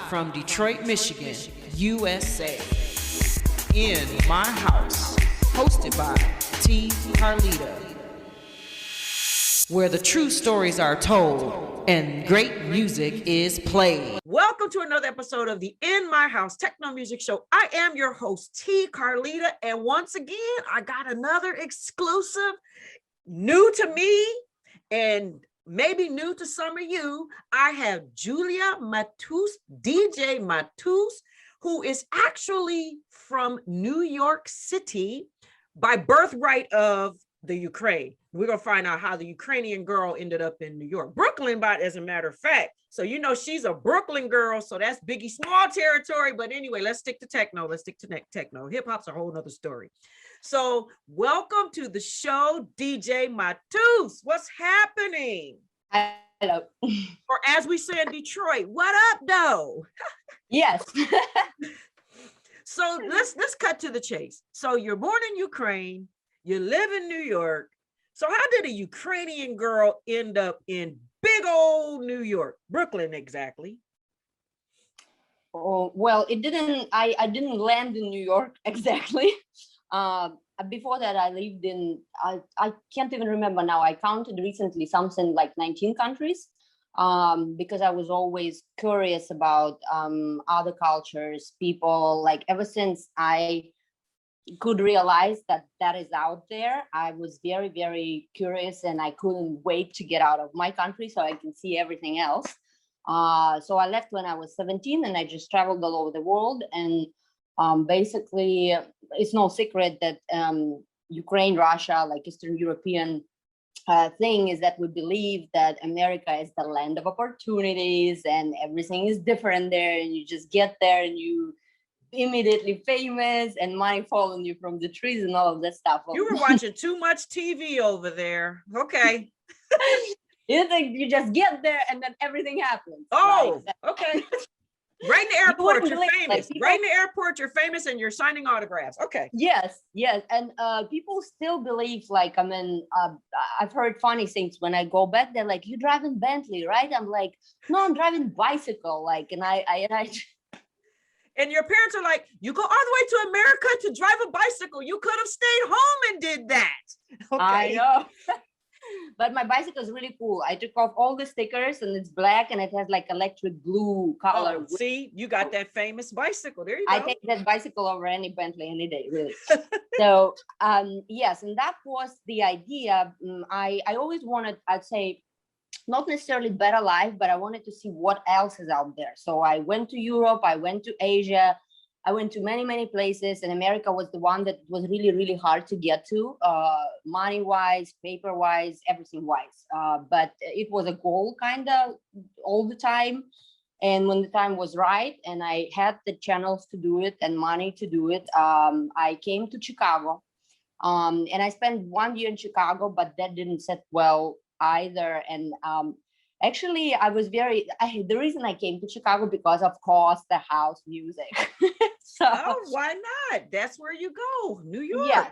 from Detroit, Michigan, USA. In My House, hosted by T. Carlita, where the true stories are told and great music is played. Welcome to another episode of the In My House Techno Music Show. I am your host, T. Carlita, and once again, I got another exclusive, new to me, and maybe new to some of you. I have Julia Matuss, DJ Matuss, who is actually from New York City by birthright of the Ukraine. We're going to find out how the Ukrainian girl ended up in New York. Brooklyn, but as a matter of fact. So, you know, she's a Brooklyn girl. So that's Biggie Small territory. But anyway, let's stick to techno. Let's stick to techno. Hip hop's a whole nother story. So welcome to the show, DJ Matuss. What's happening? Hello. Or as we say in Detroit, what up, though? Yes. So let's cut to the chase. So you're born in Ukraine, you live in New York. So how did a Ukrainian girl end up in big old New York, Brooklyn exactly? Oh, well, it didn't. I didn't land in New York exactly. Before that, I lived in. I can't even remember now. I counted recently something like 19 countries. Because I was always curious about other cultures, people. Like ever since I could realize that that is out there, I was very, very curious, and I couldn't wait to get out of my country so I can see everything else. So I left when I was 17, and I just traveled all over the world. And basically, it's no secret that Ukraine, Russia, like Eastern European thing is that we believe that America is the land of opportunities and everything is different there, and you just get there and you immediately famous and money following you from the trees and all of that stuff. You were watching too much TV over there. Okay. You think you just get there and then everything happens. Oh, like okay. Right in the airport, you're famous. Like people, right in the airport, you're famous and you're signing autographs. Okay. Yes. And people still believe, like, I mean, I've heard funny things when I go back. They're like, "You driving Bentley, right?" I'm like, "No, I'm driving bicycle." Like, and I and your parents are like, "You go all the way to America to drive a bicycle. You could have stayed home and did that." Okay. I know. But my bicycle is really cool. I took off all the stickers and it's black and it has like electric blue color. Oh, see, you got that famous bicycle. There you go. I take that bicycle over any Bentley any day, really. So yes, and that was the idea. I always wanted, I'd say, not necessarily better life, but I wanted to see what else is out there. So I went to Europe, I went to Asia, I went to many, many places, and America was the one that was really, really hard to get to, money-wise, paper-wise, everything-wise. But it was a goal kind of all the time. And when the time was right, and I had the channels to do it and money to do it, I came to Chicago. And I spent 1 year in Chicago, but that didn't set well either. And actually, I was the reason I came to Chicago because, of course, the house music. So, oh, why not? That's where you go, New York.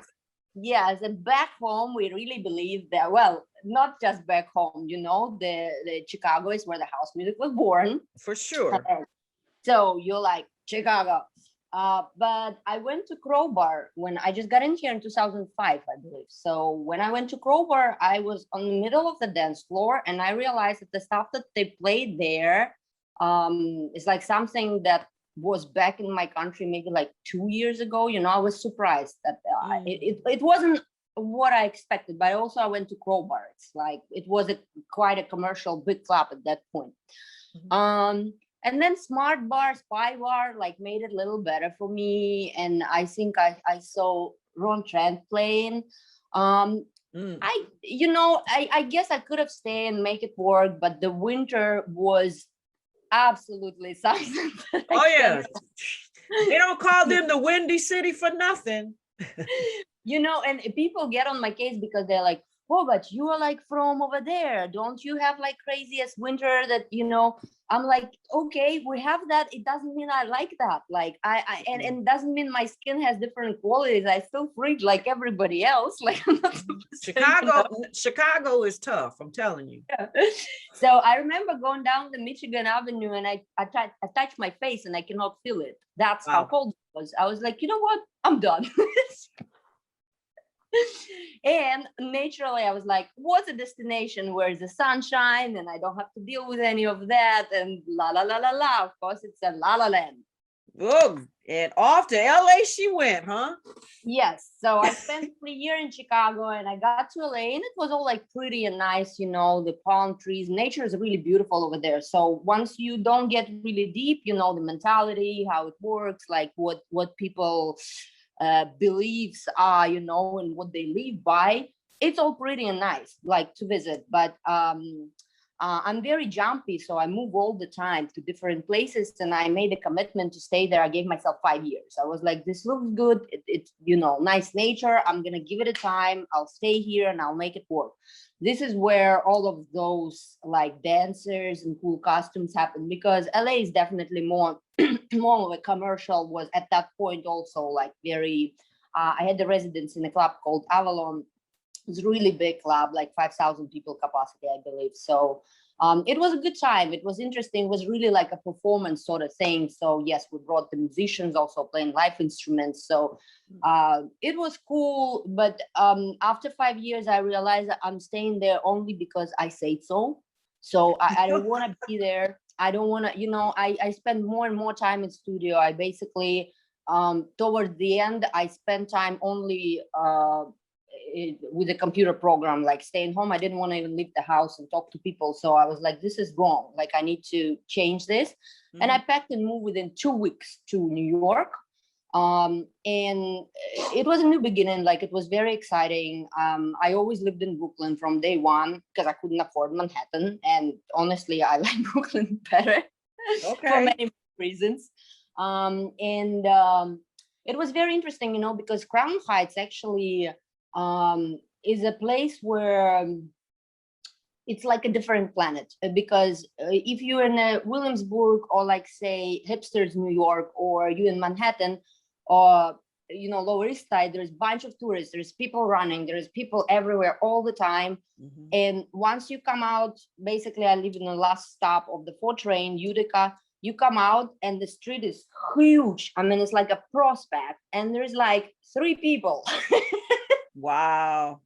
Yes. And back home, we really believe that, well, not just back home, you know, the Chicago is where the house music was born. For sure. So you're like, Chicago. But I went to Crowbar when I just got in here in 2005, I believe. So when I went to Crowbar, I was on the middle of the dance floor, and I realized that the stuff that they played there is like something that was back in my country maybe like 2 years ago. You know, I was surprised that it wasn't what I expected, but also I went to Crowbar. It's like, it was quite a commercial big club at that point. Mm-hmm. And then Smart Bar, Spy Bar, like made it a little better for me. And I think I saw Ron Trent playing. I guess I could have stayed and make it work, but the winter was absolutely something. Oh yeah. They don't call them the Windy City for nothing. You know, and people get on my case because they're like, oh, but you are like from over there. Don't you have like craziest winter that, I'm like, okay, we have that. It doesn't mean I like that. Like and doesn't mean my skin has different qualities. I still freeze like everybody else. Like I'm not Chicago is tough. I'm telling you. Yeah. So I remember going down the Michigan Avenue and I touched my face and I cannot feel it. That's how cold it was. I was like, you know what? I'm done. And naturally, I was like, what's a destination where the sunshine and I don't have to deal with any of that? And la la la la la. Of course, it's a La La Land. Oh, and off to LA she went, huh? Yes. So I spent 3 years in Chicago and I got to LA and it was all like pretty and nice, the palm trees. Nature is really beautiful over there. So once you don't get really deep, the mentality, how it works, like what people beliefs are, and what they live by, it's all pretty and nice, like to visit. But I'm very jumpy, so I move all the time to different places, and I made a commitment to stay there. I gave myself 5 years. I was like, this looks good. It's nice nature. I'm gonna give it a time. I'll stay here and I'll make it work. This is where all of those like dancers and cool costumes happen, because LA is definitely more of a commercial. Was at that point also like very. I had the residence in a club called Avalon. It's a really big club, like 5,000 people capacity, I believe. So it was a good time. It was interesting. It was really like a performance sort of thing. So yes, we brought the musicians also playing live instruments. So it was cool. But after 5 years, I realized that I'm staying there only because I say so. So I don't want to be there. I don't want to, I spend more and more time in studio. I basically, towards the end, I spent time only with a computer program, like staying home. I didn't want to even leave the house and talk to people. So I was like, this is wrong. Like I need to change this. Mm-hmm. And I packed and moved within 2 weeks to New York. And it was a new beginning. Like it was very exciting. I always lived in Brooklyn from day one because I couldn't afford Manhattan. And honestly, I like Brooklyn better for many reasons. It was very interesting, because Crown Heights actually is a place where it's like a different planet, because if you're in Williamsburg or like say hipsters New York, or you in Manhattan or Lower East Side, there's a bunch of tourists, there's people running, there's people everywhere all the time. Mm-hmm. And once you come out, basically I live in the last stop of the 4 train, Utica. You come out and the street is huge. I mean, it's like a prospect and there's like 3 people. Wow.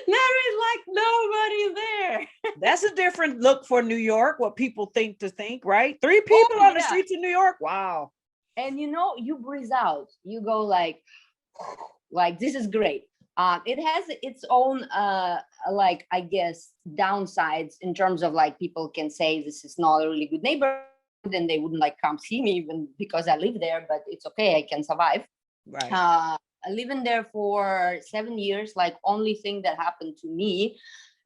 There is like nobody there. That's a different look for New York, what people think, right? 3 people on the streets of New York. Wow. And you breathe out. You go like this is great. It has its own like I guess downsides in terms of like people can say this is not a really good neighborhood and they wouldn't like come see me even because I live there, but it's okay, I can survive. Right. Living there for 7 years, like only thing that happened to me,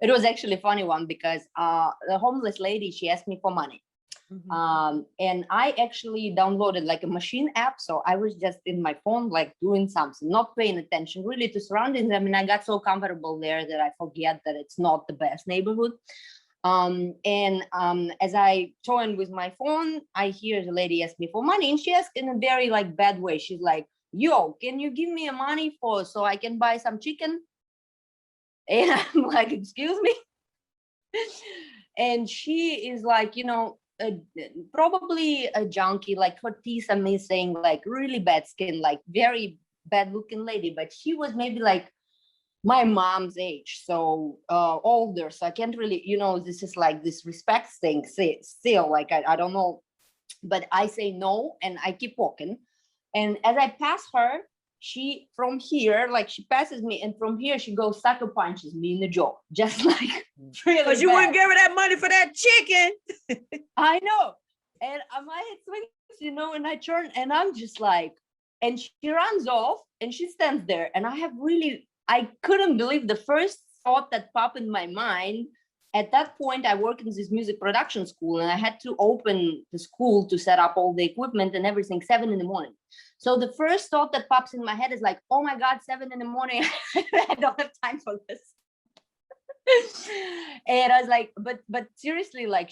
it was actually a funny one because the homeless lady, she asked me for money. Mm-hmm. And I actually downloaded like a machine app. So I was just in my phone, like doing something, not paying attention really to surroundings. I mean, I got so comfortable there that I forget that it's not the best neighborhood. As I joined with my phone, I hear the lady ask me for money, and she asked in a very like bad way. She's like, yo, can you give me money so I can buy some chicken? And I'm like, excuse me? And she is like, probably a junkie, like her teeth are missing, like really bad skin, like very bad looking lady. But she was maybe like my mom's age, so older. So I can't really, this is like this respect thing still, like I don't know. But I say no and I keep walking. And as I pass her, she from here, like she passes me, and from here she goes sucker punches me in the jaw, just like really. Because you wouldn't give her that money for that chicken. I know, and my head swings, and I turn, and I'm just like, and she runs off, and she stands there, and I couldn't believe the first thought that popped in my mind. At that point, I worked in this music production school, and I had to open the school to set up all the equipment and everything 7 a.m. So the first thought that pops in my head is like, oh my God, 7 a.m. I don't have time for this. And I was like, but seriously, like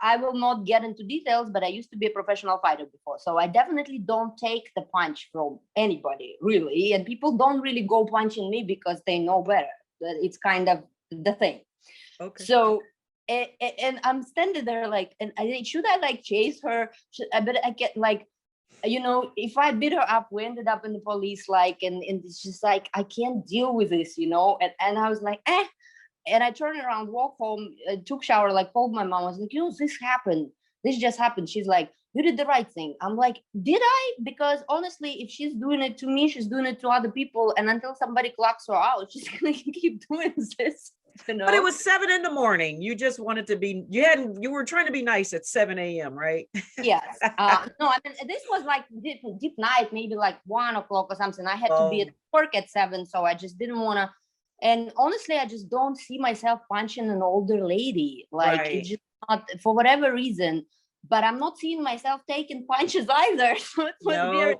I will not get into details, but I used to be a professional fighter before, so I definitely don't take the punch from anybody, really. And people don't really go punching me because they know better. It's kind of the thing. Okay. So and I'm standing there like, and I think, should I like chase her? But I get like, if I beat her up, we ended up in the police, like, and it's just like, I can't deal with this, and I was like, and I turned around, walked home, took shower, like called my mom. I was like, this happened. This just happened. She's like, you did the right thing. I'm like, did I? Because honestly, if she's doing it to me, she's doing it to other people. And until somebody clocks her out, she's going to keep doing this. But it was 7 a.m. You just wanted to be, you were trying to be nice at 7 a.m., right? Yes. No, I mean, this was like deep night, maybe like 1 o'clock or something. I had to be at work at 7. So I just didn't want to. And honestly, I just don't see myself punching an older lady. Like, right. It's just not, for whatever reason. But I'm not seeing myself taking punches either. So it was weird.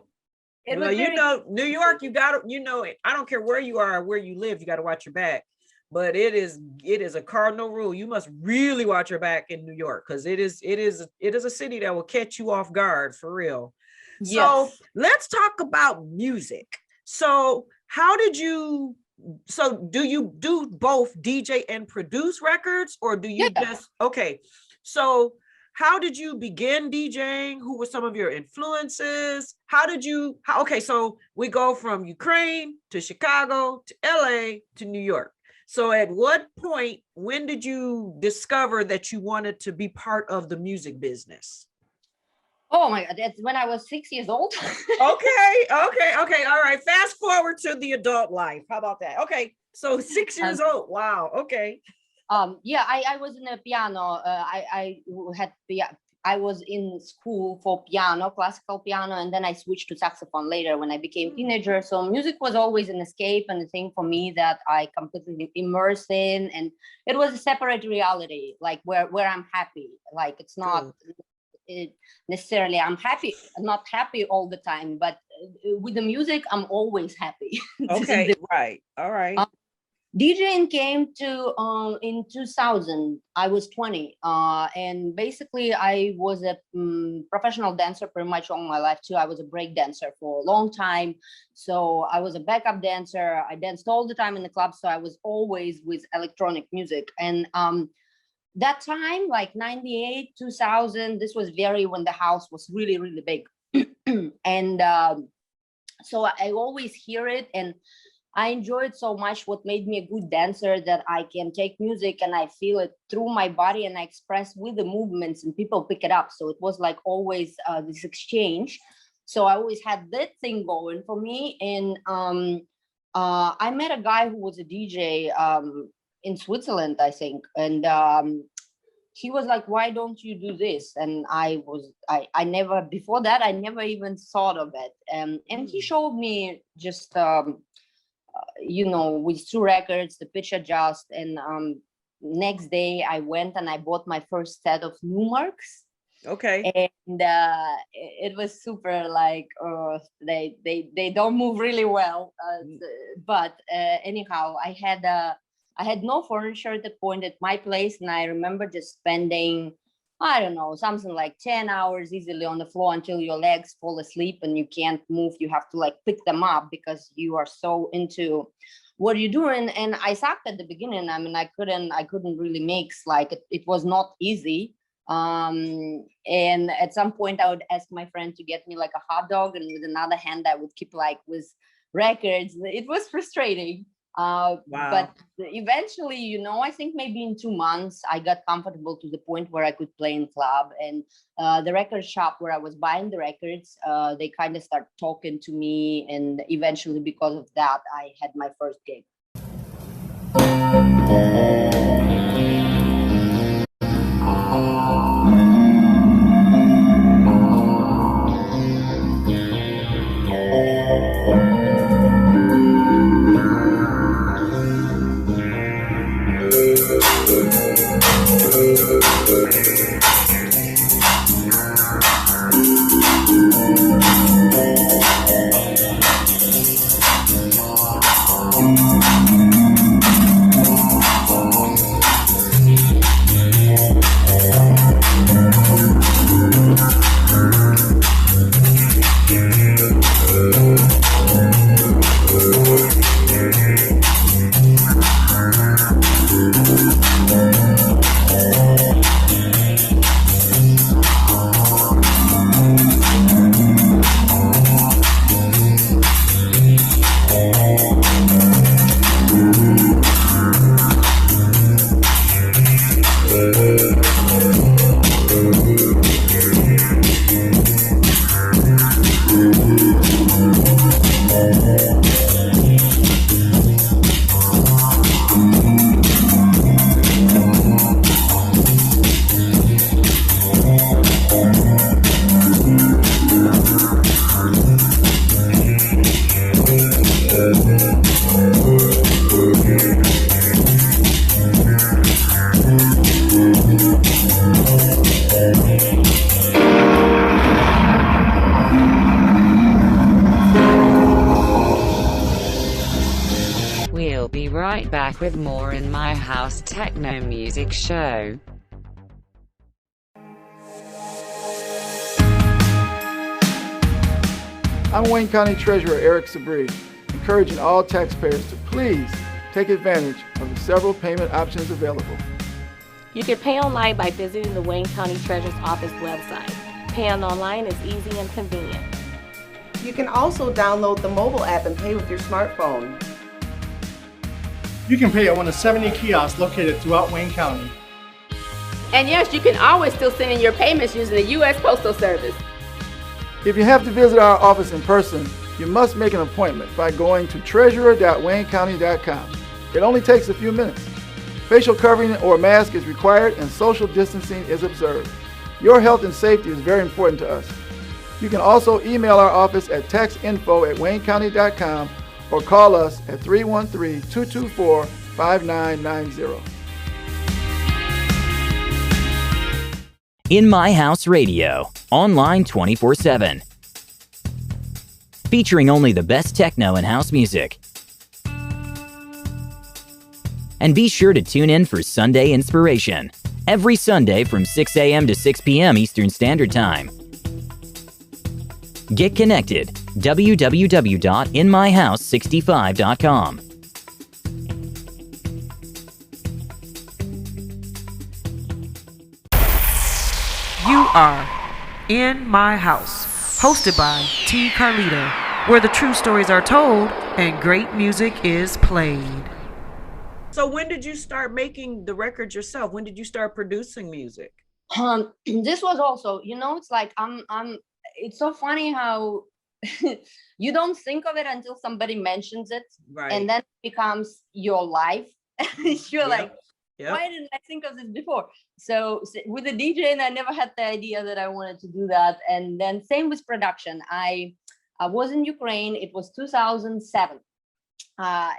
New York, you got to, I don't care where you are or where you live, you got to watch your back. But it is a cardinal rule. You must really watch your back in New York, because it is a city that will catch you off guard, for real. Yes. So let's talk about music. So do you do both DJ and produce records, or do you just, okay. So how did you begin DJing? Who were some of your influences? Okay, so we go from Ukraine to Chicago to LA to New York. So at what point, when did you discover that you wanted to be part of the music business? Oh my God, that's when I was 6 years old. Okay. All right. Fast forward to the adult life. How about that? Okay. So 6 years old. Wow. Okay. Yeah, I was in a piano. I was in school for piano, classical piano, and then I switched to saxophone later when I became a teenager. So music was always an escape and a thing for me that I completely immersed in, and it was a separate reality, like where I'm happy. Like, it's not necessarily I'm not happy all the time, but with the music, I'm always happy. Okay, right, all right. DJing came to in 2000. I was 20, and basically I was a professional dancer pretty much all my life too. I was a break dancer for a long time, so I was a backup dancer. I danced all the time in the club, so I was always with electronic music. And that time, like 98, 2000, this was when the house was really, really big. And so I always hear it, and I enjoyed so much. What made me a good dancer, that I can take music and I feel it through my body and I express with the movements and people pick it up. So it was like always this exchange. So I always had that thing going for me. And I met a guy who was a DJ in Switzerland, I think. And he was like, why don't you do this? And I never, before that, I never even thought of it. And he showed me just, with 2 records, the pitch adjust. And next day I went and I bought my first set of Newmarks. Okay. And it was super, like, they don't move really well. But anyhow, I had no furniture at the point at my place, and I remember just spending, I don't know, something like 10 hours easily on the floor until your legs fall asleep and you can't move. You have to like pick them up because you are so into what you're doing. And I sucked at the beginning. I mean, I couldn't really mix, like it was not easy. And at some point I would ask my friend to get me like a hot dog, and with another hand I would keep like with records. It was frustrating. Wow. But eventually, I think maybe in 2 months I got comfortable to the point where I could play in club, and the record shop where I was buying the records, they kind of start talking to me, and eventually because of that I had my first gig. We'll be right back with more In My House Techno Music Show. I'm Wayne County Treasurer Eric Sabri, encouraging all taxpayers to please take advantage of the several payment options available. You can pay online by visiting the Wayne County Treasurer's Office website. Paying online is easy and convenient. You can also download the mobile app and pay with your smartphone. You can pay at one of 70 kiosks located throughout Wayne County. And yes, you can always still send in your payments using the U.S. Postal Service. If you have to visit our office in person, you must make an appointment by going to treasurer.waynecounty.com. It only takes a few minutes. Facial covering or mask is required and social distancing is observed. Your health and safety is very important to us. You can also email our office at taxinfo@waynecounty.com or call us at 313-224-5990. In My House Radio, online 24/7. Featuring only the best techno and house music. And be sure to tune in for Sunday Inspiration, every Sunday from 6 a.m. to 6 p.m. Eastern Standard Time. Get connected, www.inmyhouse65.com. You are In My House, hosted by T. Carlita, where the true stories are told and great music is played. So when did you start making the records yourself? When did you start producing music? This was also, it's like it's so funny how you don't think of it until somebody mentions it, Right. and then it becomes your life. You're like, Yep. why didn't I think of this before? So with the DJing, I never had the idea that I wanted to do that. And then same with production. I was in Ukraine. It was 2007. No,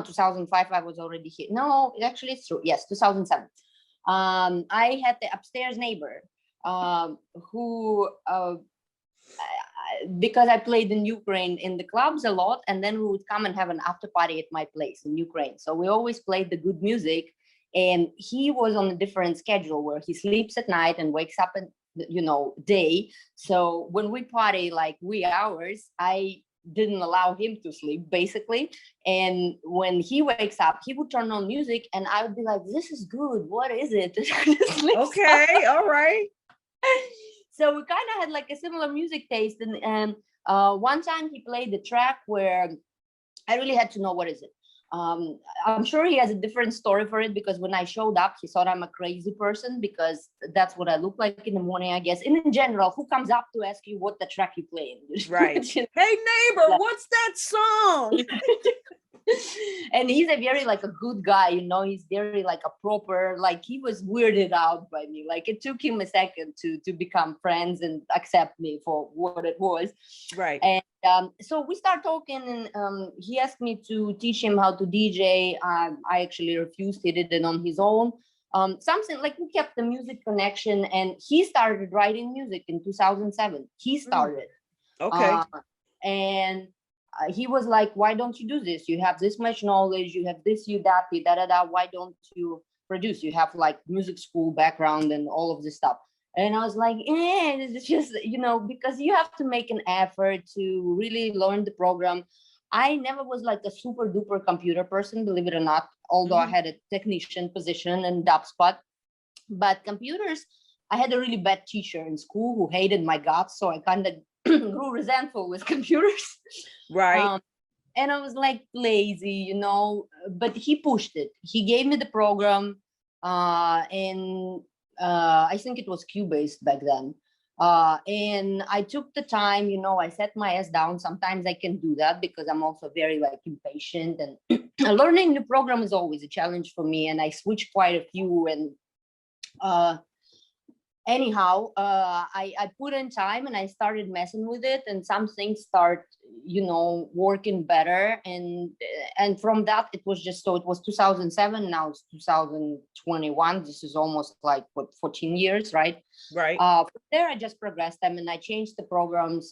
2005, I was already here. No, actually it's true. Yes, 2007. I had the upstairs neighbor who, because I played in Ukraine in the clubs a lot, and then we would come and have an after party at my place in Ukraine. So we always played the good music, and he was on a different schedule where he sleeps at night and wakes up at day. So when we party like wee hours, I didn't allow him to sleep basically. And when he wakes up, he would turn on music and I would be like, this is good, what is it? Okay, all right. So we kind of had like a similar music taste. And one time he played the track where I really had to know what is it. I'm sure he has a different story for it, because when I showed up, he thought I'm a crazy person because that's what I look like in the morning, I guess. And in general, who comes up to ask you what the track you playing? Right. Hey, neighbor, what's that song? And he's a very like a good guy, he's very like a proper, like he was weirded out by me. Like it took him a second to become friends and accept me for what it was. Right. And so we start talking, and he asked me to teach him how to DJ. I actually refused. He did it on his own. Something like we kept the music connection, and he started writing music in 2007. He started. Okay. And he was like, why don't you do this? You have this much knowledge, you have this, you that, you da da da. Why don't you produce? You have like music school background and all of this stuff. And I was like, it's just, because you have to make an effort to really learn the program. I never was like a super duper computer person, believe it or not, although I had a technician position in dubspot. But computers, I had a really bad teacher in school who hated my guts. So I kind of grew resentful with computers. Right. And I was like lazy, you know, but he pushed it. He gave me the program, and I think it was Q-based back then. And I took the time, you know, I set my ass down. Sometimes I can do that because I'm also very like impatient, and learning new program is always a challenge for me. And I switched quite a few, and anyhow, I put in time and I started messing with it, and some things start, you know, working better. And from that, it was just, so it was 2007, now it's 2021. This is almost like what, 14 years, right? Right. From there, I just progressed them and I changed the programs.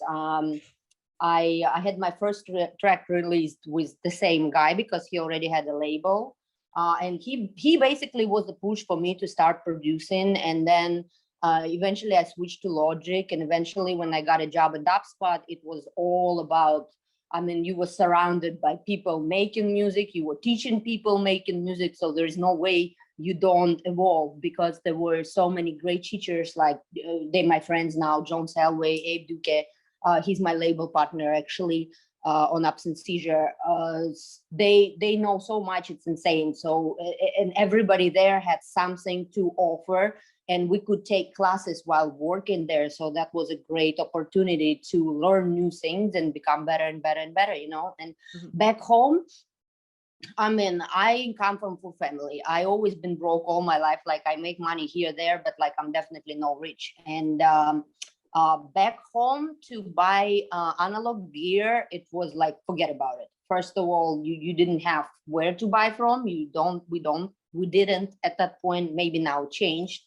I had my first track released with the same guy because he already had a label. And he basically was the push for me to start producing. And then eventually I switched to Logic. And eventually when I got a job at Dubspot, it was all about, I mean, you were surrounded by people making music, you were teaching people making music. So there's no way you don't evolve, because there were so many great teachers, like they're my friends now, John Selway, Abe Duque, he's my label partner actually. On Absent Seizure, they know so much, it's insane. So, and everybody there had something to offer, and we could take classes while working there. So that was a great opportunity to learn new things and become better and better and better, you know. And back home, I mean, I come from full family. I always been broke all my life. Like I make money here, there, but like I'm definitely not rich. And back home to buy analog gear, it was like, forget about it. First of all, you didn't have where to buy from. We didn't at that point. Maybe now changed,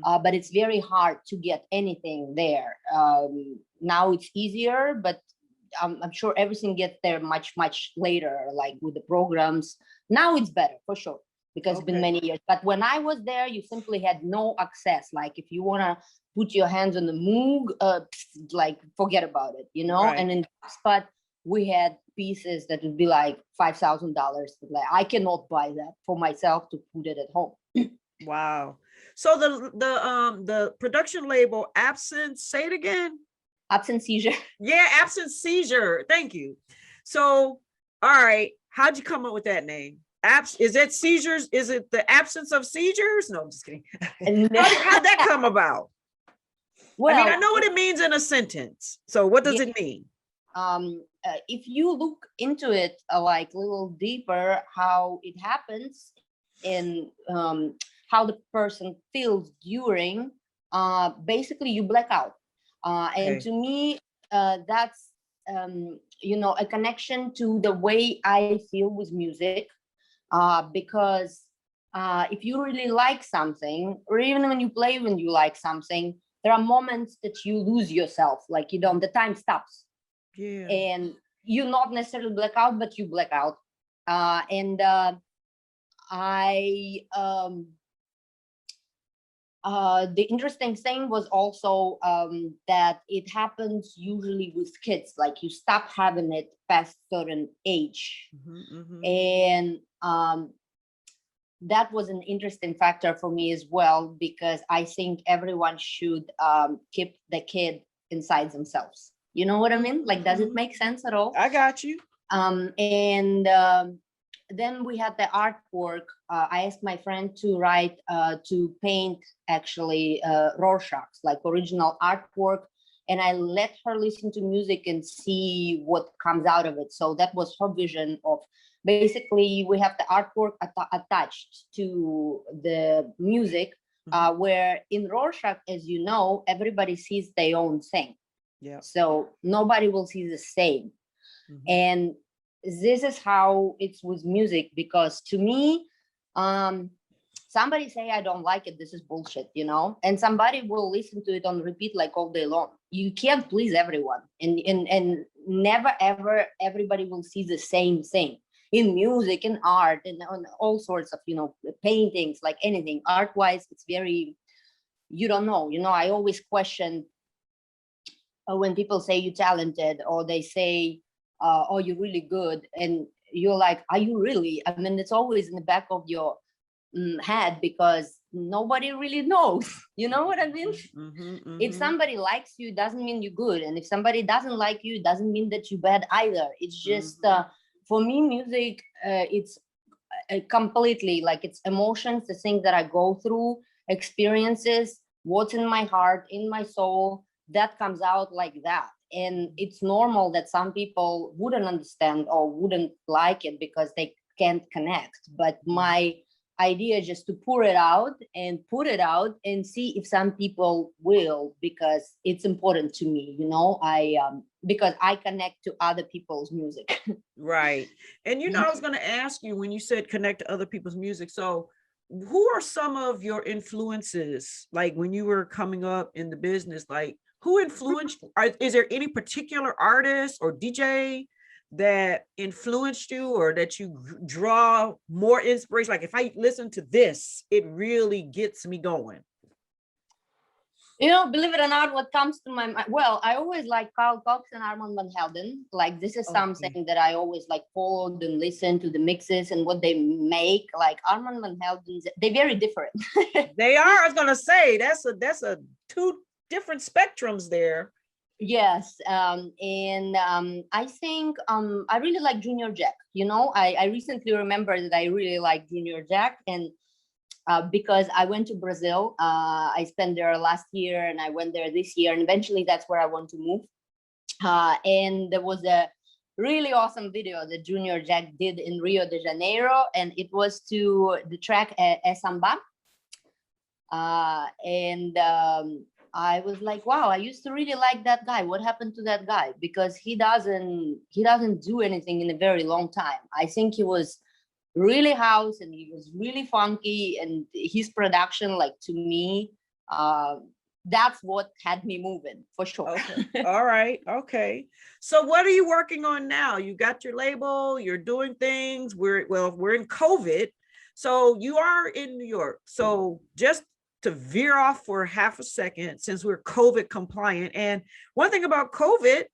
but it's very hard to get anything there. Now it's easier, but I'm sure everything gets there much later, like with the programs. Now it's better for sure, because it's been many years. But when I was there, you simply had no access. Like if you want to put your hands on the Moog, like forget about it, you know. Right. And in Spot, we had pieces that would be like $5,000. Like I cannot buy that for myself to put it at home. Wow. So the production label Absent, say it again. Absent Seizure. Yeah, Absent Seizure. Thank you. So, all right, how'd you come up with that name? Is it seizures? Is it the absence of seizures? No, I'm just kidding. How'd that come about? Well, I mean, I know what it means in a sentence. So what does it mean? If you look into it like a little deeper, how it happens and how the person feels during, basically you black out. And to me, that's, you know, a connection to the way I feel with music. Because if you really like something, or even when you like something, there are moments that you lose yourself, like, you know, the time stops. Yeah. And you not necessarily black out, but you black out. The interesting thing was also that it happens usually with kids, like you stop having it past certain age. And that was an interesting factor for me as well, because I think everyone should keep the kid inside themselves. You know what I mean? Like, does it make sense at all? I got you. Then we had the artwork. I asked my friend to to paint actually Rorschachs, like original artwork. And I let her listen to music and see what comes out of it. So that was her vision of, basically we have the artwork attached to the music, where in Rorschach, as you know, everybody sees their own thing. Yeah. So nobody will see the same. And this is how it's with music, because to me, somebody say I don't like it, this is bullshit, you know, and somebody will listen to it on repeat like all day long. You can't please everyone, and never ever everybody will see the same thing in music and art and on all sorts of, you know, paintings, like anything art wise. It's very, you don't know, you know. I always question when people say you're talented, or they say oh, you're really good, and you're like, are you really? I mean, it's always in the back of your head, because nobody really knows. You know what I mean? If somebody likes you, it doesn't mean you're good, and if somebody doesn't like you, it doesn't mean that you're bad either. It's just for me, music, it's completely like it's emotions, the things that I go through, experiences, what's in my heart, in my soul, that comes out like that. And it's normal that some people wouldn't understand or wouldn't like it because they can't connect. But my idea is just to pour it out and put it out and see if some people will, because it's important to me, you know, because I connect to other people's music. Right. And, you know, I was going to ask you when you said connect to other people's music. So who are some of your influences? Like when you were coming up in the business, like who influenced, is there any particular artist or DJ that influenced you or that you draw more inspiration? Like if I listen to this, it really gets me going. You know, believe it or not, what comes to my mind, well, I always like Carl Cox and Armand Van Helden. Like this is something that I always like followed and listened to the mixes and what they make. Like Armand Van Helden, they're very different. They are. I was gonna say that's a two different spectrums there. Yes, and I think I really like Junior Jack. You know, I recently remembered that I really like Junior Jack, and because I went to Brazil, I spent there last year, and I went there this year, and eventually that's where I want to move. And there was a really awesome video that Junior Jack did in Rio de Janeiro, and it was to the track Samba, and I was like, wow, I used to really like that guy. What happened to that guy? Because he doesn't do anything in a very long time. I think he was really house and he was really funky, and his production, like to me, that's what had me moving for sure. Okay. All right. Okay. So what are you working on now? You got your label, you're doing things. We're in COVID. So you are in New York. So just to veer off for half a second, since we're COVID compliant. And one thing about COVID,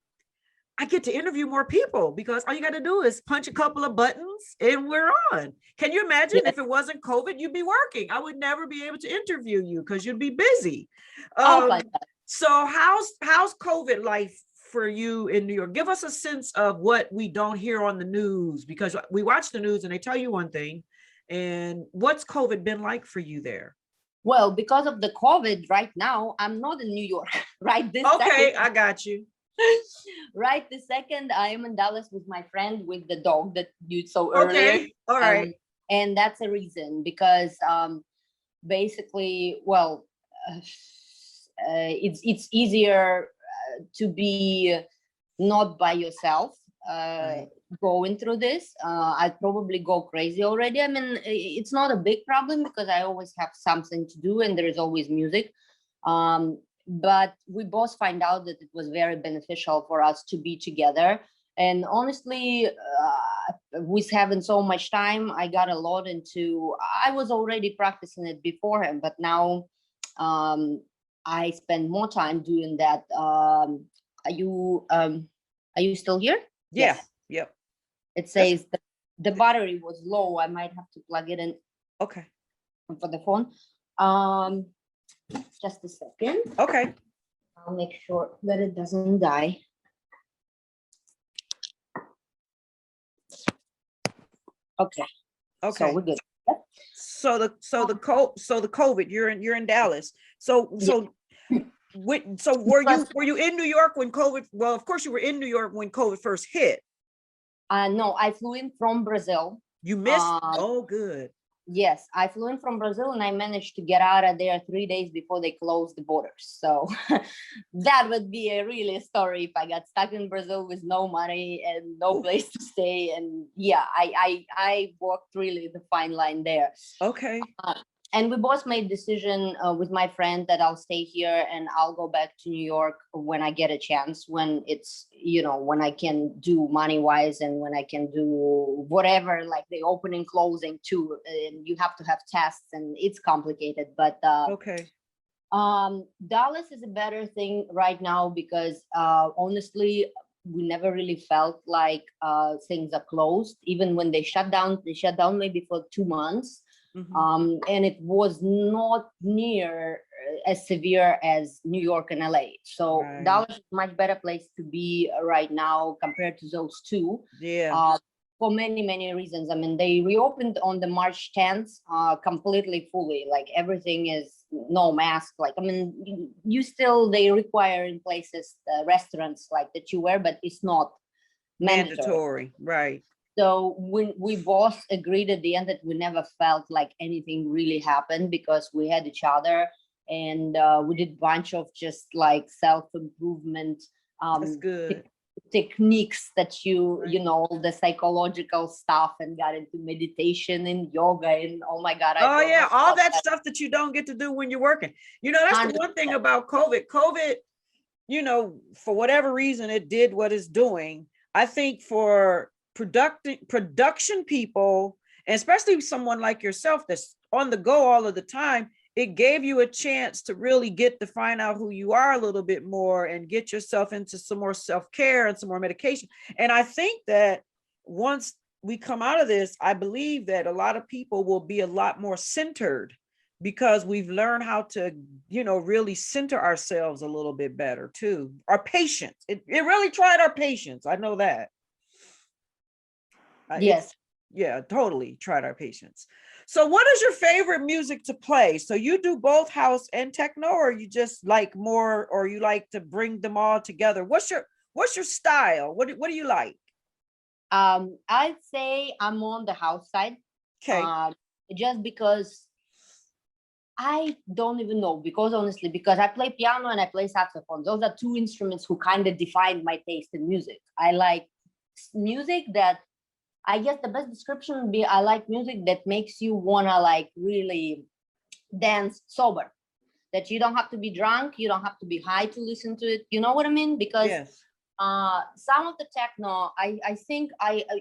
I get to interview more people because all you got to do is punch a couple of buttons and we're on. Can you imagine if it wasn't COVID, you'd be working? I would never be able to interview you because you'd be busy. So how's COVID life for you in New York? Give us a sense of what we don't hear on the news, because we watch the news and they tell you one thing. And what's COVID been like for you there? Well, because of the COVID right now, I'm not in New York right this second. Okay, I got you. Right this second, I am in Dallas with my friend with the dog that you saw earlier. Okay, all right. And that's a reason, because basically, well, it's easier to be not by yourself going through this. I'd probably go crazy already. I mean, it's not a big problem because I always have something to do and there is always music. But we both find out that it was very beneficial for us to be together. And honestly, with having so much time, I got a lot into, I was already practicing it beforehand, but now I spend more time doing that. Are you still here? Yeah. Yes. Yep. It says the battery was low. I might have to plug it in. Okay. For the phone. Just a second. Okay. I'll make sure that it doesn't die. Okay. Okay. So we're good. So the COVID, you're in Dallas. So were you in New York when COVID? Well, of course you were in New York when COVID first hit. No, I flew in from Brazil. You missed. Oh, good. Yes, I flew in from Brazil and I managed to get out of there 3 days before they closed the borders. So that would be a really story if I got stuck in Brazil with no money and no place to stay. And yeah, I walked really the fine line there. Okay. And we both made decision with my friend that I'll stay here and I'll go back to New York when I get a chance, when it's, you know, when I can do money wise and when I can do whatever, like the opening, closing too. And you have to have tests and it's complicated, but okay. Dallas is a better thing right now because honestly, we never really felt like things are closed. Even when they shut down maybe for 2 months. Mm-hmm. And it was not near as severe as New York and LA. So Dallas is a much better place to be right now compared to those two. Yeah. for many reasons. I mean, they reopened on the March 10th, completely fully, like everything is no mask. Like, I mean, you still, they require in places, restaurants like that you wear, but it's not mandatory. Right. So when we both agreed at the end that we never felt like anything really happened because we had each other, and we did a bunch of just like self-improvement That's good. techniques that you know, the psychological stuff, and got into meditation and yoga, and oh my God. Oh yeah, all that stuff that you don't get to do when you're working. You know, that's the one thing about COVID, you know, for whatever reason, it did what it's doing. I think for production people, and especially someone like yourself that's on the go all of the time, it gave you a chance to really get to find out who you are a little bit more and get yourself into some more self-care and some more medication. And I think that once we come out of this, I believe that a lot of people will be a lot more centered because we've learned how to, you know, really center ourselves a little bit better too. Our patience, it really tried our patience. I know that. Yes. Yeah, totally tried our patience. So what is your favorite music to play? So you do both house and techno, or you just like more, or you like to bring them all together? What's your style? What do you like? I'd say I'm on the house side. Okay. Just because I don't even know, because honestly, because I play piano and I play saxophone. Those are two instruments who kind of defined my taste in music. I like music that, I guess the best description would be, I like music that makes you wanna like really dance sober. That you don't have to be drunk, you don't have to be high to listen to it. You know what I mean? Because yes. Some of the techno, I think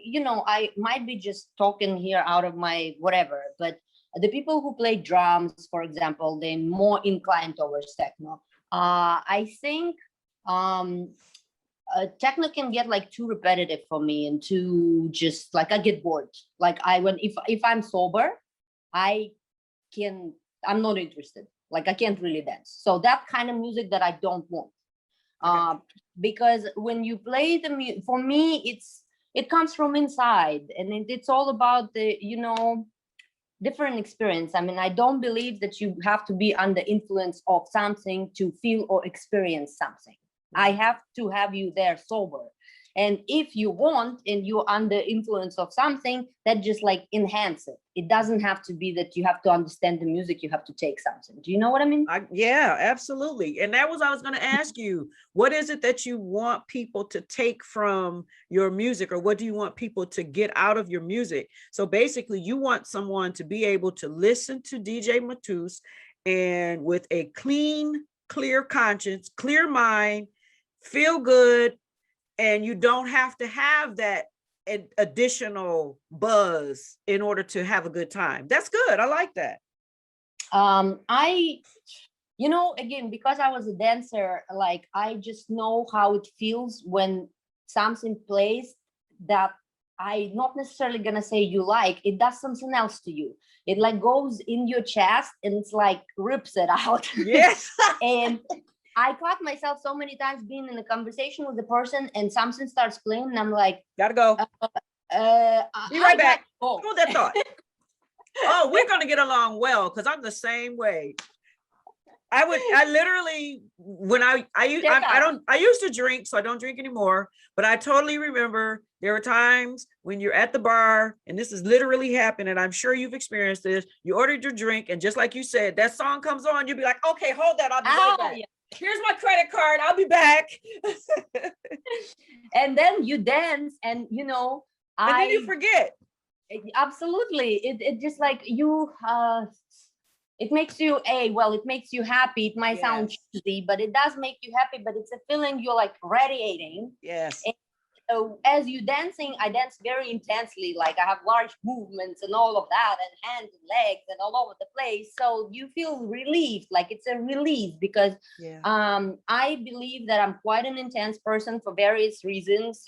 you know, I might be just talking here out of my whatever, but the people who play drums, for example, they're more inclined towards techno. I think techno can get like too repetitive for me, and too just like I get bored. Like if I'm sober, I'm not interested. Like I can't really dance. So that kind of music that I don't want. Because when you play the music, for me, it comes from inside, and it's all about the, you know, different experience. I mean, I don't believe that you have to be under influence of something to feel or experience something. I have to have you there sober. And if you want and you're under influence of something, that just like enhance it. It doesn't have to be that you have to understand the music, you have to take something. Do you know what I mean? Yeah, absolutely. And that was, I was going to ask you, what is it that you want people to take from your music, or what do you want people to get out of your music? So basically you want someone to be able to listen to DJ Matuss and with a clean, clear conscience, clear mind, feel good, and you don't have to have that additional buzz in order to have a good time. That's good. I like that. You know, again, because I was a dancer, like I just know how it feels when something plays that I not necessarily gonna say you like, it does something else to you. It like goes in your chest and it's like rips it out. Yes. And I caught myself so many times being in a conversation with the person and something starts playing and I'm like, gotta go. Be right back. Hold that thought. Oh, we're gonna get along well because I'm the same way. I literally, when I used to drink, so I don't drink anymore, but I totally remember there were times when you're at the bar, and this has literally happened, and I'm sure you've experienced this. You ordered your drink, and just like you said, that song comes on, you'll be like, okay, hold that, I'll be right back. Yeah. Here's my credit card, I'll be back. And then you dance, and you know, and then you forget. Absolutely. It just like you, it makes you it makes you happy. It might sound cheesy, but it does make you happy, but it's a feeling you're like radiating. Yes. And so as you dancing, I dance very intensely, like I have large movements and all of that, and hands and legs and all over the place. So you feel relieved, like it's a release, because I believe that I'm quite an intense person for various reasons,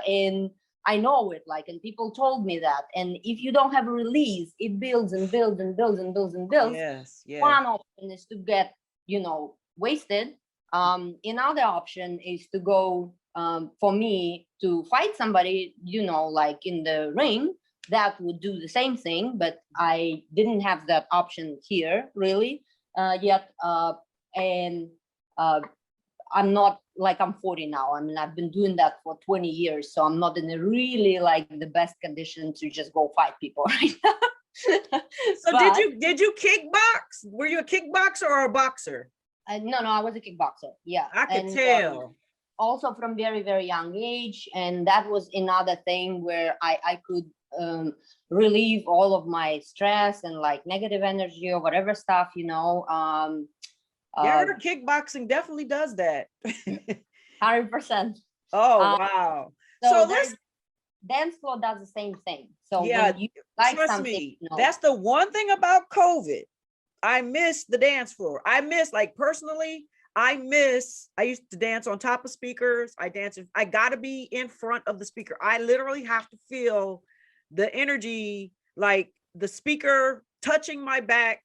and I know it, like, and people told me that. And if you don't have a release, it builds and builds and builds and builds and builds. Yes, yes. One option is to get, you know, wasted. Another option is to go for me to fight somebody, like in the ring, that would do the same thing, but I didn't have that option here really yet. And I'm not like, I'm 40 now. I mean, I've been doing that for 20 years, so I'm not in a really like the best condition to just go fight people right now. So but, did you kickbox? Were you a kickboxer or a boxer? No, I was a kickboxer. Yeah, I could tell. Also from very, very young age, and that was another thing where I could relieve all of my stress and like negative energy or whatever stuff, kickboxing definitely does that. 100%. Oh, wow. So let's dance floor does the same thing. So yeah, when you like trust me, that's the one thing about COVID. I miss the dance floor. I used to dance on top of speakers. I gotta be in front of the speaker. I literally have to feel the energy, like the speaker touching my back,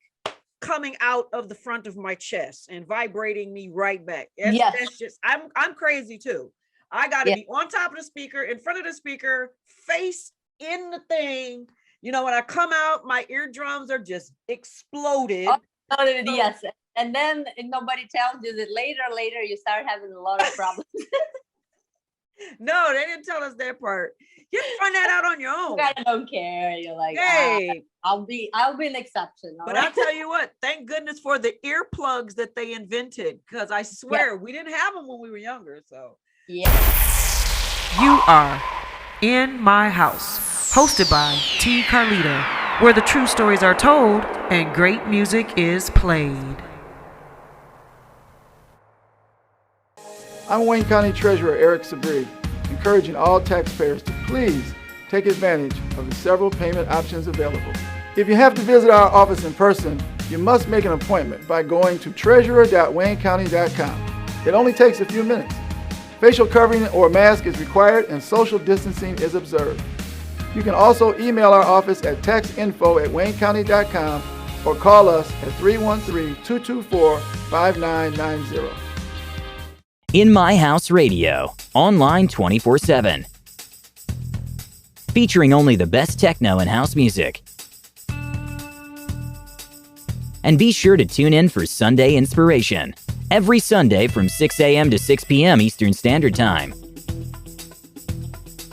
coming out of the front of my chest and vibrating me right back. That's just, I'm crazy too. I gotta be on top of the speaker, in front of the speaker, face in the thing. When I come out, my eardrums are just exploded. Yes. And then nobody tells you that later you start having a lot of problems. No, they didn't tell us that part. You find that out on your own. I don't care. You're like, hey, I'll be an exception. But right? I'll tell you what, thank goodness for the earplugs that they invented, because I swear we didn't have them when we were younger. So yeah. You are in my house, hosted by T. Carlita, where the true stories are told and great music is played. I'm Wayne County Treasurer Eric Sabri, encouraging all taxpayers to please take advantage of the several payment options available. If you have to visit our office in person, you must make an appointment by going to treasurer.waynecounty.com. It only takes a few minutes. Facial covering or mask is required and social distancing is observed. You can also email our office at taxinfo@waynecounty.com or call us at 313-224-5990. In My House Radio, online 24/7. Featuring only the best techno and house music. And be sure to tune in for Sunday Inspiration, every Sunday from 6 a.m. to 6 p.m. Eastern Standard Time.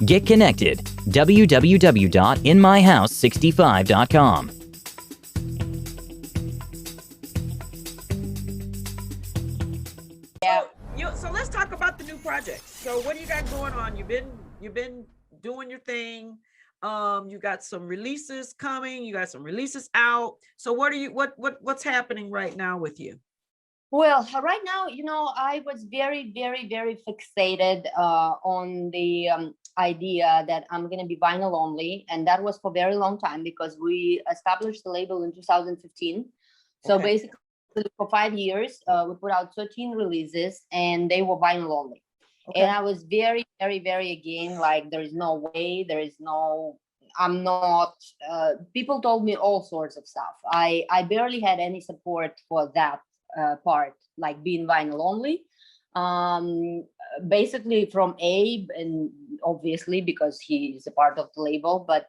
Get connected, www.inmyhouse65.com. So let's talk about the new project. So what do you got going on? You've been doing your thing. You got some releases coming. You got some releases out. So what's happening right now with you? Well, right now, I was very, very, very fixated on the idea that I'm going to be vinyl only. And that was for a very long time because we established the label in 2015. So basically, for 5 years, we put out 13 releases and they were vinyl only. And I was very, very, very again, like, there is no way, I'm not, people told me all sorts of stuff. I barely had any support for that part, like being vinyl only. Basically from Abe, and obviously because he's a part of the label, but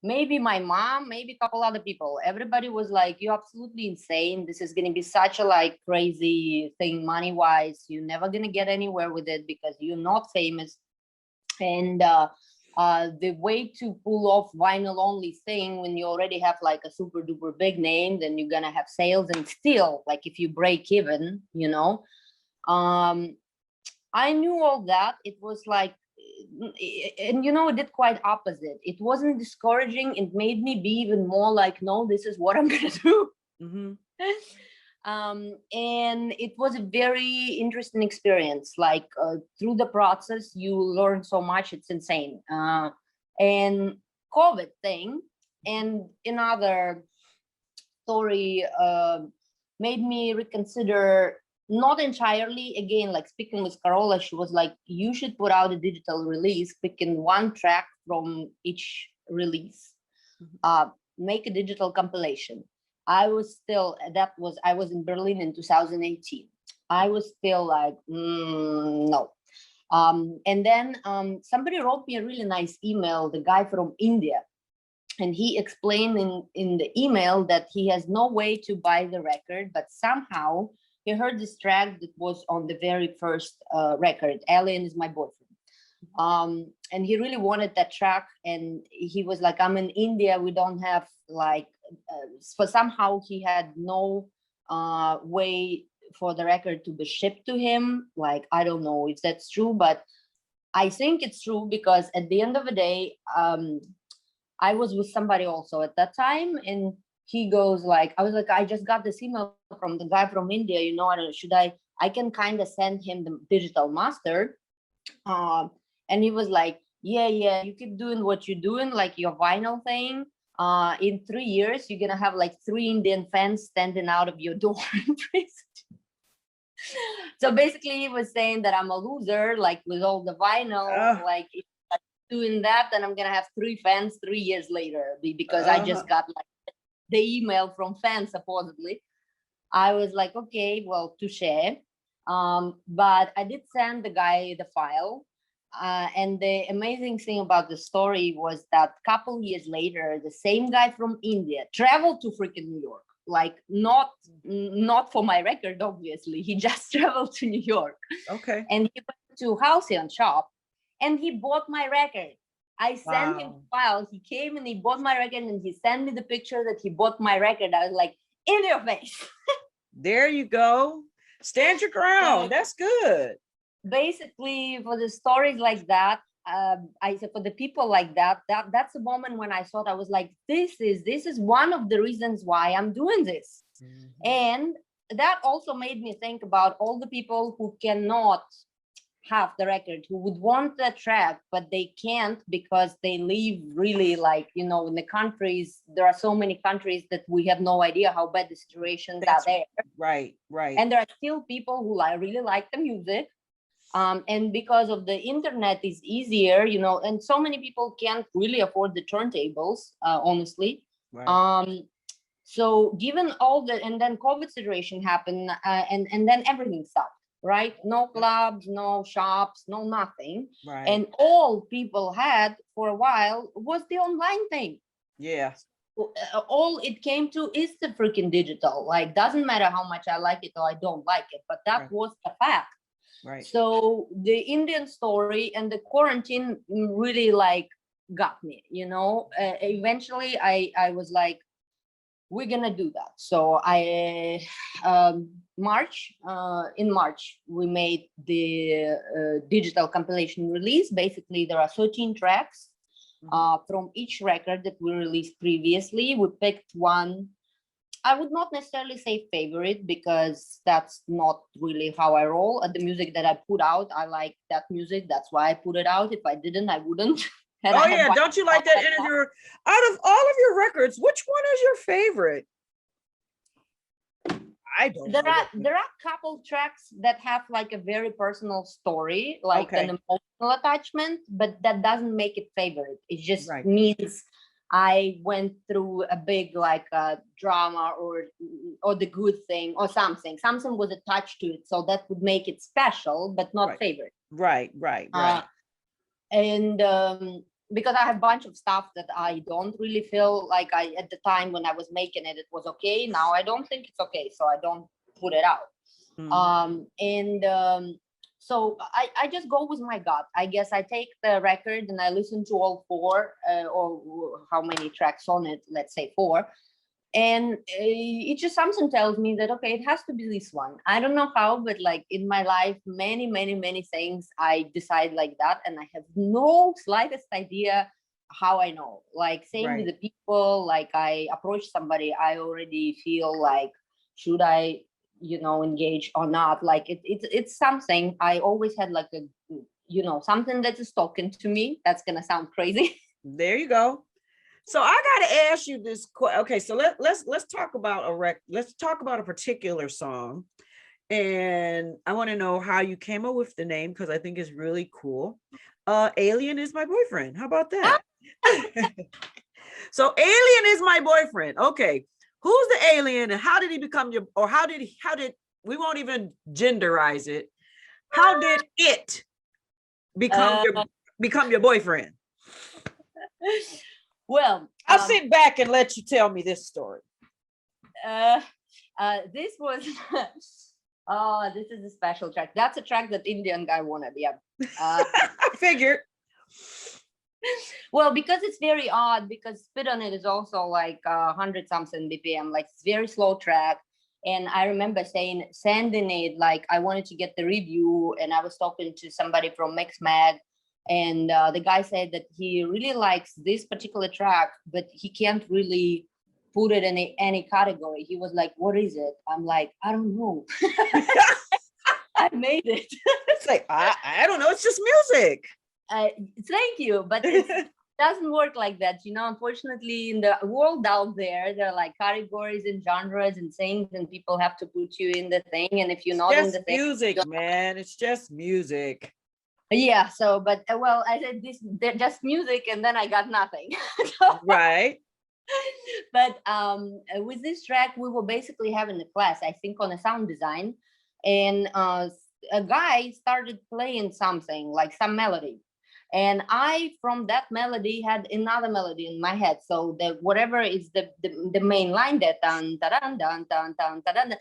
maybe my mom, maybe a couple other people. Everybody was like, "You're absolutely insane. This is going to be such a like crazy thing money-wise. You're never going to get anywhere with it because you're not famous." And the way to pull off vinyl-only thing when you already have like a super-duper big name, then you're going to have sales, and still, like if you break even, I knew all that. It was like, and it did quite opposite. It wasn't discouraging. It made me be even more like, no, this is what I'm gonna do. Mm-hmm. And it was a very interesting experience. Like through the process, you learn so much. It's insane. And COVID thing and another story made me reconsider. Not entirely. Again, like speaking with Carola, she was like, you should put out a digital release, picking one track from each release, make a digital compilation. I was in Berlin in 2018. I was still like, no. And then somebody wrote me a really nice email, the guy from India. And he explained in the email that he has no way to buy the record, but somehow he heard this track that was on the very first record, Alien is My Boyfriend. And he really wanted that track. And he was like, I'm in India, we don't have like, so somehow he had no way for the record to be shipped to him. Like, I don't know if that's true, but I think it's true, because at the end of the day, I was with somebody also at that time, and he goes like, I was like, I just got this email from the guy from India, you know, I can kind of send him the digital master. And he was like, yeah, you keep doing what you're doing, like your vinyl thing. In 3 years, you're gonna have like 3 Indian fans standing out of your door in prison. So basically he was saying that I'm a loser, like with all the vinyl, like if I'm doing that, then I'm gonna have 3 fans 3 years later, because I just got like the email from fans supposedly. I was like, okay, well, touche. But I did send the guy the file. And the amazing thing about the story was that a couple years later, the same guy from India traveled to freaking New York. Like not for my record, obviously. He just traveled to New York. Okay. And he went to Halcyon shop and he bought my record. I sent him the file. He came and he bought my record, and he sent me the picture that he bought my record. I was like, in your face. There you go. Stand your ground. That's good. Basically, for the stories like that, I said, for the people like that's a moment when I thought, I was like, this is one of the reasons why I'm doing this. And that also made me think about all the people who cannot have the record, who would want the track, but they can't because they live really, like, you know, in the countries. There are so many countries that we have no idea how bad the situations are there. Right. And there are still people who really like the music. And because of the internet is easier, you know, and so many people can't really afford the turntables, honestly. Right. So given all the, and then COVID situation happened, and then everything stopped, right? No clubs, no shops, no nothing. Right. And all people had for a while was the online thing. Yeah. All it came to is the freaking digital. Like, doesn't matter how much I like it or I don't like it, but that was the fact. Right. So the Indian story and the quarantine really like got me, you know. Eventually I was like, we're gonna do that. So in March we made the digital compilation release. Basically there are 13 tracks from each record that we released previously. We picked one. I would not necessarily say favorite, because that's not really how I roll. The music that I put out, I like that music. That's why I put it out. If I didn't, I wouldn't. Oh yeah, don't you like that? Out of all of your records, which one is your favorite? I don't know. There are a couple tracks that have like a very personal story, like an emotional attachment, but that doesn't make it favorite. It just means I went through a big like drama or the good thing or something. Something was attached to it, so that would make it special, but not favorite. Right. And because I have a bunch of stuff that I don't really feel like at the time when I was making it, it was okay. Now I don't think it's okay, so I don't put it out. So I just go with my gut. I guess I take the record and I listen to all 4 or how many tracks on it, let's say 4. And it just something tells me that, okay, it has to be this one. I don't know how, but like in my life, many things I decide like that. And I have no slightest idea how I know. Like same with the people, like I approach somebody, I already feel like, should I, you know, engage or not? Like it's something. I always had like a, you know, something that is talking to me. That's gonna sound crazy. There you go. So I gotta ask you this. Okay, so let's talk about let's talk about a particular song, and I want to know how you came up with the name, because I think it's really cool. Alien is My Boyfriend. How about that? So Alien is My Boyfriend. Okay. Who's the alien and how did he become your, or how did we won't even genderize it. How did it become your boyfriend? Well, I'll sit back and let you tell me this story. This was this is a special track. That's a track that Indian guy wanted. Yeah. I figured. Well, because it's very odd, because Spit on It is also like 100 something BPM, like it's very slow track. And I remember sending it, like I wanted to get the review, and I was talking to somebody from Mix Mag, and the guy said that he really likes this particular track, but he can't really put it in any category. He was like, "What is it?" I'm like, "I don't know." I made it. It's like, I don't know. It's just music. Thank you, but it doesn't work like that. Unfortunately, in the world out there are like categories and genres and things, and people have to put you in the thing. And if you're not in the thing, music, man, it's just music. Yeah. So, but well, I said they're just music, and then I got nothing. So, right. But with this track, we were basically having a class, I think, on a sound design, and a guy started playing something like some melody. And I, from that melody, had another melody in my head. So the whatever is the main line, that dun dun dun dun dun dun,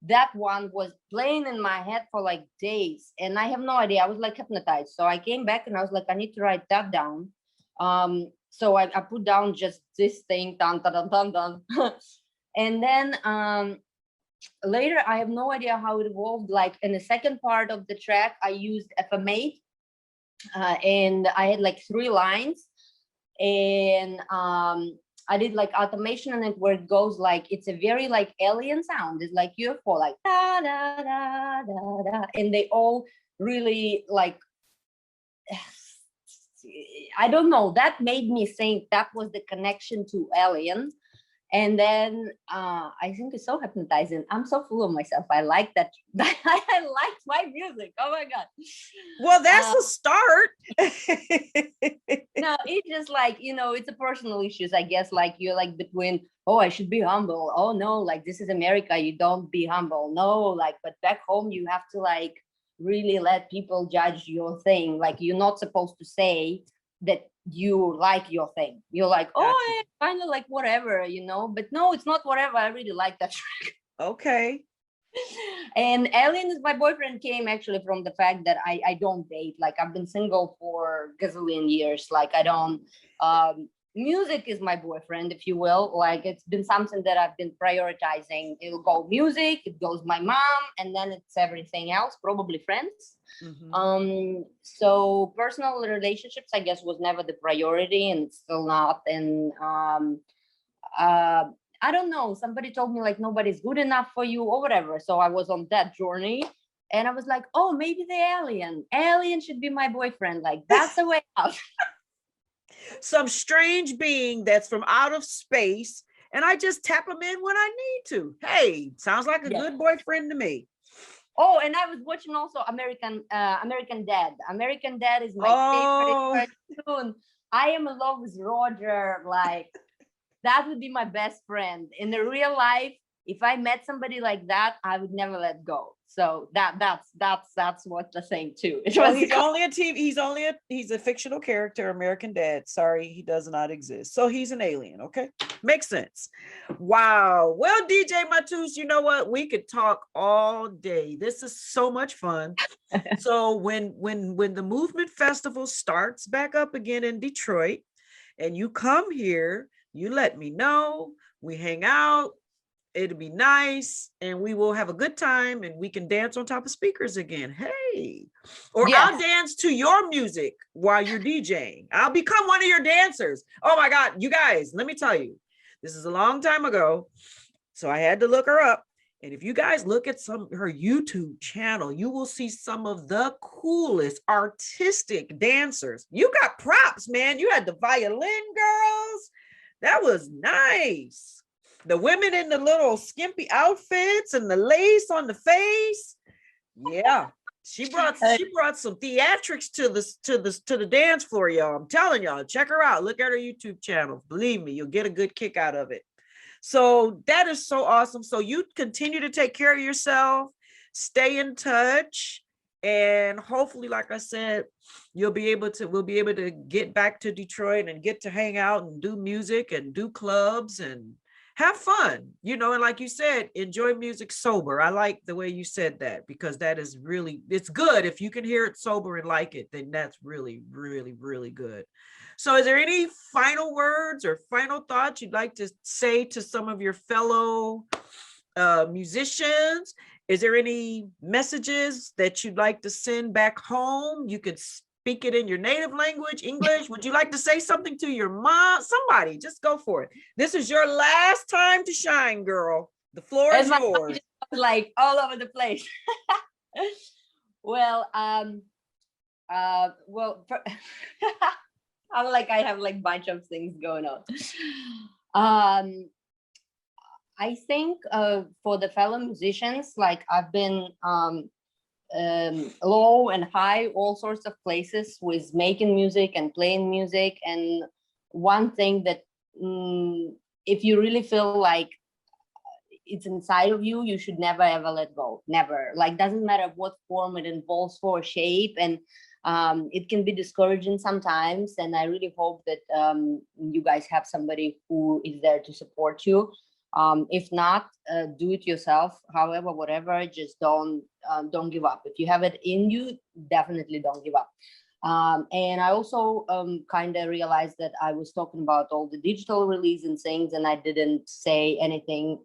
that one was playing in my head for like days, and I have no idea. I was like hypnotized. So I came back and I was like, I need to write that down. So I put down just this thing, dun dun dun dun dun, and then later I have no idea how it evolved. Like in the second part of the track, I used FM8. And I had like 3 lines, and I did like automation in it where it goes like, it's a very like alien sound. It's like UFO, like da da da da da, and they all really like, I don't know, that made me think that was the connection to Alien. And then I think it's so hypnotizing. I'm so full of myself. I like that. I liked my music. Oh my God. Well, that's a start. No, it's just like, it's a personal issues, I guess. Like you're like between, oh, I should be humble. Oh no, like this is America. You don't be humble. No, like, but back home you have to like really let people judge your thing. Like you're not supposed to say that you like your thing. You're like, oh, I kind of like whatever, but no, it's not whatever. I really like that track. Okay. And Alien is my boyfriend came actually from the fact that I don't date. Like I've been single for gazillion years. Like I don't, music is my boyfriend, if you will. Like it's been something that I've been prioritizing. It'll go music, it goes my mom, and then it's everything else, probably friends. Mm-hmm. So personal relationships, I guess, was never the priority, and it's still not. And I don't know, somebody told me like nobody's good enough for you or whatever. So I was on that journey, and I was like, oh, maybe the alien should be my boyfriend. Like that's the way out. Some strange being that's from out of space, and I just tap him in when I need to. Hey, sounds like a good boyfriend to me. Oh, and I was watching also American Dad. American Dad is my favorite cartoon. I am in love with Roger. Like that would be my best friend. In the real life, if I met somebody like that, I would never let go. So that's what the thing too. Well, he's only a TV. He's a fictional character, American Dad. Sorry, he does not exist. So he's an alien. Okay, makes sense. Wow. Well, DJ Matuss, you know what? We could talk all day. This is so much fun. So when the Movement Festival starts back up again in Detroit, and you come here, you let me know. We hang out. It'll be nice, and we will have a good time, and we can dance on top of speakers again. Hey, or I'll dance to your music while you're DJing. I'll become one of your dancers. Oh my God, you guys, let me tell you, this is a long time ago, so I had to look her up. And if you guys look at her YouTube channel, you will see some of the coolest artistic dancers. You got props, man. You had the violin girls. That was nice. The women in the little skimpy outfits and the lace on the face. Yeah. She brought some theatrics to the dance floor, y'all. I'm telling y'all, check her out. Look at her YouTube channel. Believe me, you'll get a good kick out of it. So that is so awesome. So you continue to take care of yourself, stay in touch, And hopefully, like I said, we'll be able to get back to Detroit and get to hang out and do music and do clubs and have fun, you know. And like you said, enjoy music sober. I like the way you said that, because that is really, it's good. If you can hear it sober and like it, then that's really, really, really good. So is there any final words or final thoughts you'd like to say to some of your fellow musicians? Is there any messages that you'd like to send back home? You could speak it in your native language, English. Would you like to say something to your mom? Somebody, just go for it. This is your last time to shine, girl. The floor is yours. Like all over the place. Well, I'm like, I have like bunch of things going on. I think for the fellow musicians, like I've been low and high, all sorts of places with making music and playing music. And one thing that if you really feel like it's inside of you, you should never ever let go. Never. Like, doesn't matter what form it involves for shape, and it can be discouraging sometimes. And I really hope that you guys have somebody who is there to support you. If not, do it yourself. However, whatever, just don't give up. If you have it in you, definitely don't give up. And I also kind of realized that I was talking about all the digital release and things, and I didn't say anything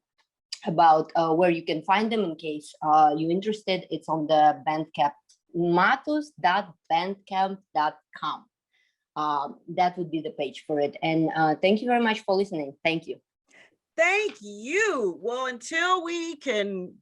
about where you can find them. In case you're interested, it's on the Bandcamp, matuss.bandcamp.com. That would be the page for it. And thank you very much for listening. Thank you. Thank you. Well, until we can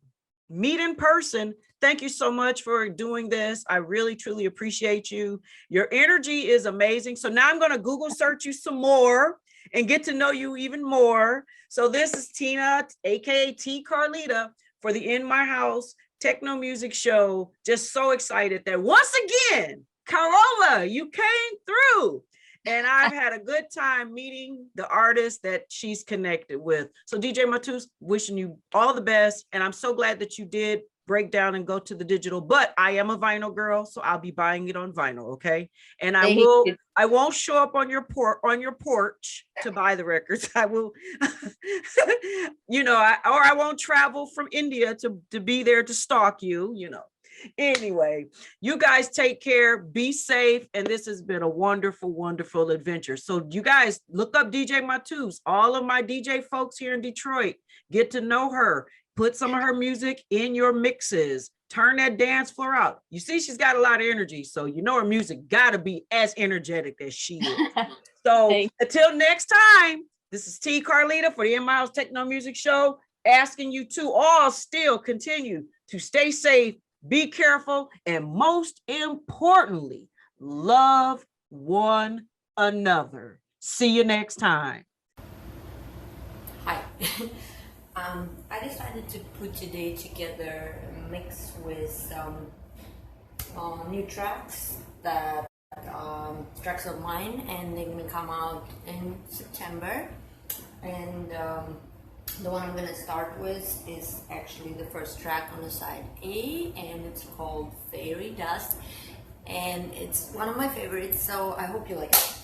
meet in person, thank you so much for doing this. I really, truly appreciate you. Your energy is amazing. So now I'm going to Google search you some more and get to know you even more. So this is Tina, aka T Carlita, for the In My House Techno Music Show. Just so excited that once again, Carola, you came through. And I've had a good time meeting the artists that she's connected with. So DJ Matuss, wishing you all the best. And I'm so glad that you did break down and go to the digital, but I am a vinyl girl, so I'll be buying it on vinyl. Okay. And I won't show up on your porch to buy the records. I will, you know, or I won't travel from India to be there to stalk you, you know. Anyway, you guys take care, be safe, and this has been a wonderful, wonderful adventure. So you guys look up DJ Matuss. All of my DJ folks here in Detroit, get to know her, put some of her music in your mixes, turn that dance floor out. You see, she's got a lot of energy, so you know her music gotta be as energetic as she is. So until next time, this is T Carlita for the In My House Techno Music Show, asking you to all still continue to stay safe, be careful, and most importantly, love one another. See you next time. Hi. I decided to put today together a mix with some new tracks tracks of mine, and they're gonna come out in September. And the one I'm gonna start with is actually the first track on the side A, and it's called Fairy Dust, and it's one of my favorites, so I hope you like it.